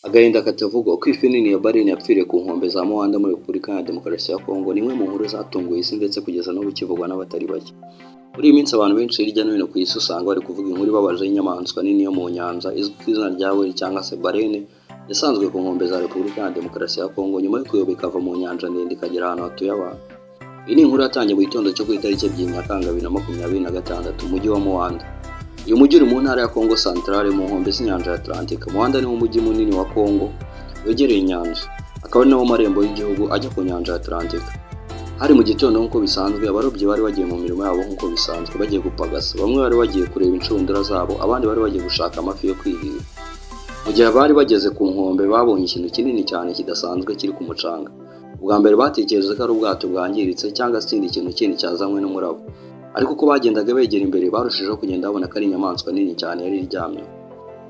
Agahinda katavugwa uko ifi nini ya Baleine yapfiriye ku nkombe za Muhanda muri Repubulika ya Demokarasi ya Kongo ni imwe mu nkuru zatunguye isi ndetse kugeza n'ubu kivugwa n'abatari bake. Muri iyi minsi abantu benshi hirya no hino ku isi usanga bari kuvuga inkuru ibabaje y'inyamaswa nini yo mu nyanja izwi ku izina rya whale cyangwa se Baleine yasanzwe ku nkombe za Repubulika ya Demokarasi ya Kongo nyuma yo kuyoba ikava mu nyanja ndende ikagera ahantu hatuye abantu. Iyi ni inkuru yatangiye mu gitondo cyo ku itariki 2 Nyakanga 2026 mu mujyi wa Muhanda. Uyu mujyi uri mu ntara ya Congo Centrale mu nkombe z'inyanja ya Atlantique. Muhanda ni umujyi munini wa Congo wegereye inyanja, akaba ari nawo marembo y'igihugu ajya ku nyanja ya Atlantique. Hari mu gitondo nk'uko bisanzwe abarobyi bari bagiye mu mirimo yabo nk'uko bisanzwe bagiye gupagasa, bamwe bari bagiye kureba inshundura zabo, abandi bari bagiye gushaka amafi yo kwirira. Mu gihe bari bageze ku nkombe babonye ikintu kinini cyane kidasanzwe kiri ku mucanga. Ubwa mbere batekereje ko ari ubwato bwangiritse cyangwa se ikindi kintu kindi cyazanywe n'umuraba, ariko uko bagendaga begera imbere barushijeho kugenda babona ko ari inyamaswa nini cyane yari iryamye.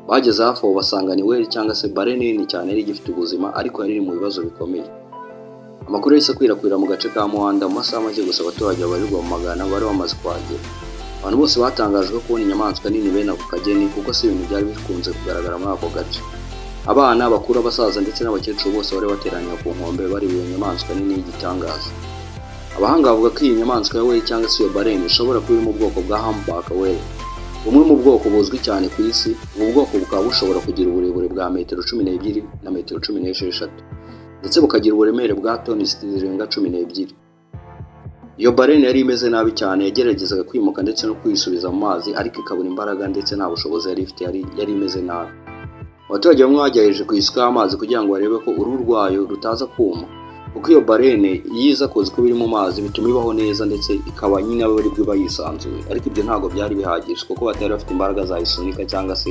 Bageze hafi aho basanga ni whale cyangwa se Baleine nini cyane yari igifite ubuzima ariko yari iri mu bibazo bikomeye. Amakuru yahise akwirakwira mu gace ka Muhanda mu masaha make gusa abaturage babarirwa mu magana bari bamaze kuhagera. Abantu bose batangajwe kubona inyamaswa nini bene ako kageni kuko si ibintu byari bikunze kugaragara muri ako gace. Abana, abakuru, abasaza ndetse n'abakecuru bose bari bateraniye ku nkombe bareba iyo nyamaswa nini y'igitangaza. Abahanga bavuga ko iyi nyamaswa ya whale cyangwa se iyo Baleine ishobora kuba iri mu bwoko bwa humpback whale, bumwe mu bwoko buzwi cyane ku isi. Ubu bwoko bukaba bushobora kugira uburebure bwa metero 12 na metero 16 ndetse bukagira uburemere bwa toni zirenga 12. Iyo Baleine yari imeze nabi cyane, yageragezaga kwimuka ndetse no kwisubiza mu mazi ariko ikabura imbaraga ndetse nta bushobozi yari ifite, yari imeze nabi. Abaturage bamwe bagerageje kuyisukaho amazi kugira ngo barebe ko uruhu rwayo rutaza kuma, kuko iyo Baleine yiza kuzi ko biri mu mazi bituma ibaho neza ndetse ikaba nyine aba ari bwo iba yisanzuye, ariko ibyo ntabwo byari bihagije kuko batari bafite imbaraga zayisunika cyangwa se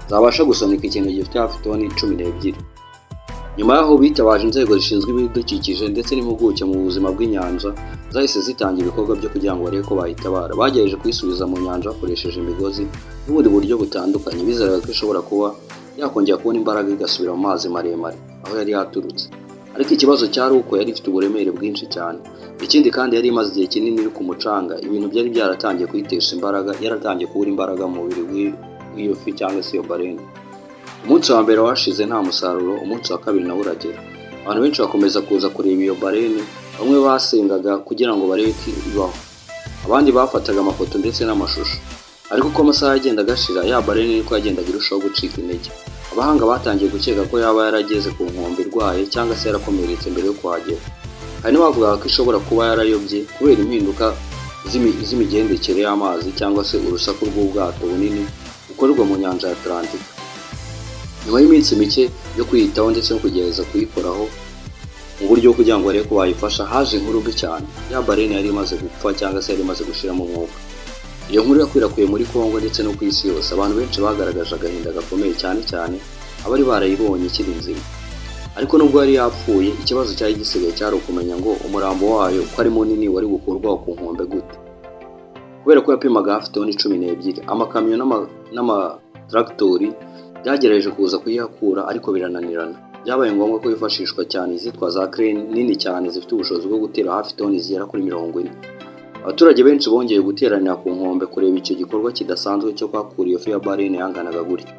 zabasha gusunika ikintu gifite hafi toni 12. Nyuma yaho bitabaje inzego zishinzwe ibidukikije ndetse n'impuguke mu buzima bw'inyanja zahise zitanga ibikorwa byo kugira ngo barebe ko bayitabara. Bagerageje kuyisubiza mu nyanja bakoresheje imigozi n'ubundi buryo butandukanye, bizeraga ko ishobora kuba yakongera kubona imbaraga igasubira mu mazi maremare aho yari yaturutse. Ariko ikibazo cyari uko yari ifite uburemere bwinshi cyane. Ikindi kandi yari imaze igihe kinini iri ku mucanga, ibintu byari byaratangiye kuyitesha imbaraga, yaratangiye kubura imbaraga mu mubiri w'iyo fi cyangwa se iyo Baleine. Umunsi wa mbere washize nta musaruro, umunsi wa kabiri nawo uragera. Abantu benshi bakomeza kuza kureba iyo Baleine, bamwe basengaga kugira ngo barebe ko ibaho, abandi bafataga amafoto ndetse n'amashusho. Ariko uko amasaha yagenda agashira ya Baleine niko yagendaga irushaho gucika intege. Abahanga batangiye gukeka ko yaba yarageze ku nkombe irwaye cyangwa se yarakomeretse mbere yo kuhagera. Hari n'abavugaga ko ishobora kuba yarayobye kubera impinduka z'imigendekere y'amazi cyangwa se urusaku rw'ubwato bunini bukorerwa mu nyanja ya Atlantique. Nyuma y'iminsi mike yo kwiyitaho ndetse no kugerageza kuyikoraho mu buryo bwo kugira ngo barebe ko bayifasha, haje inkuru mbi cyane. Ya Baleine yari imaze gupfa cyangwa se yari imaze gushiramo umwuka. Iyo nkuru yakwirakwiye muri Kongo ndetse no ku isi yose. Abantu benshi bagaragaje agahinda gakomeye cyane cyane abari barayibonye ikiri nzima. Ariko nubwo yari yapfuye, ikibazo cyari gisigaye cyari ukumenya ngo umurambo wayo ko ari munini wari gukurwaho ku nkombe gute. Kubera ko yapimaga hafi toni 12, amakamyo n'amatraktori byagerageje kuza kuyihakura ariko birananirana. Byabaye ngombwa ko yifashishwa cyane izitwa za crane nini cyane zifite ubushobozi bwo gutera hafi toni zigera kuri 40. Abaturage benshi bongeye guteranira ku nkombe kureba icyo gikorwa kidasanzwe cyo kwakura iyo fi ya Baleine yanganaga gutya.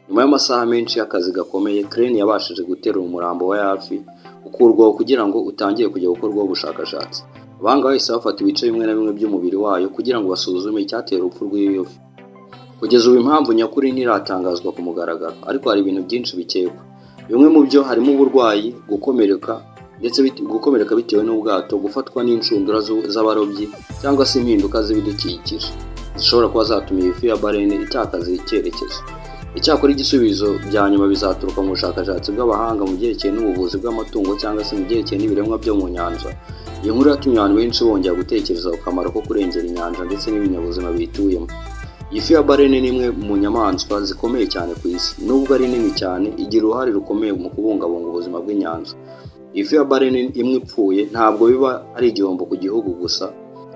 Nyuma y'amasaha menshi y'akazi gakomeye, crane yabashije guterura umurambo wa yafi ukurwaho kugira ngo utangire kujya gukorwaho ubushakashatsi. Abahanga bahise bafata ibice bimwe na bimwe by'umubiri wayo kugira ngo basuzume icyatera urupfu rw'iyo fi. Kugeza ubu impamvu nyakuri ntiratangazwa ku mugaragaro, ariko hari ibintu byinshi bikekwa. Bimwe mu byo harimo uburwayi, gukomereka bitewe n'ubwato, gufatwa n'inshundura z'abarobyi cyangwa se impinduka z'ibidukikije zishobora kuba zatuma iyi fi ya Baleine itakaza icyerekezo. Icyakora igisubizo bya nyuma bizaturuka mu bushakashatsi bw'abahanga mu byerekeye n'ubuvuzi bw'amatungo cyangwa se mu byerekeye n'ibiremwa byo mu nyanja. Iyi nkuru yatumye abantu benshi bongera gutekereza ku kamaro ko kurengera inyanja ndetse n'ibinyabuzima biyituyemo. Iyi fi ya Baleine ni imwe mu nyamaswa zikomeye cyane ku isi. Nubwo ari nini cyane, igira uruhare rukomeye mu kubungabunga ubuzima bw'inyanja. Iyi fi ya Baleine imwe ipfuye ntabwo biba ari igihombo ku gihugu gusa,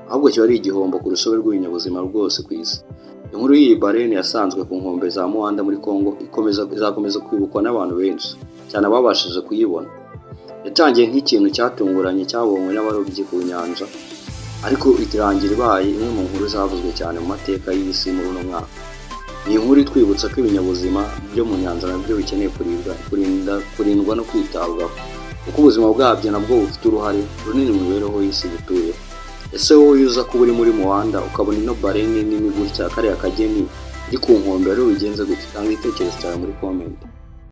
ahubwo kiba ari igihombo ku rusobe rw'ibinyabuzima rwose ku isi. Inkuru y'iyi Baleine yasanzwe ku nkombe za Muhanda muri Kongo izakomeza kwibukwa n'abantu benshi cyane ababashije kuyibona. Yatangiye nk'ikintu cyatunguranye cyabonywe n'abarobyi ku nyanja, ariko irangira ibaye imwe mu nkuru zavuzwe cyane mu mateka y'isi muri uno mwaka. Ni inkuru itwibutsa ko ibinyabuzima byo mu nyanja nabyo bikeneye kurindwa no kwitabwaho, kuko ubuzima bwabyo nabwo bufite uruhare runini mu mibereho y'isi dutuyeho. Ese wowe uza kuba uri muri Muhanda ukabona ino bareni nini gutya kariya kageni iri ku nkombe rero bigenze gutya? Tanga igitekerezo cyawe muri comment.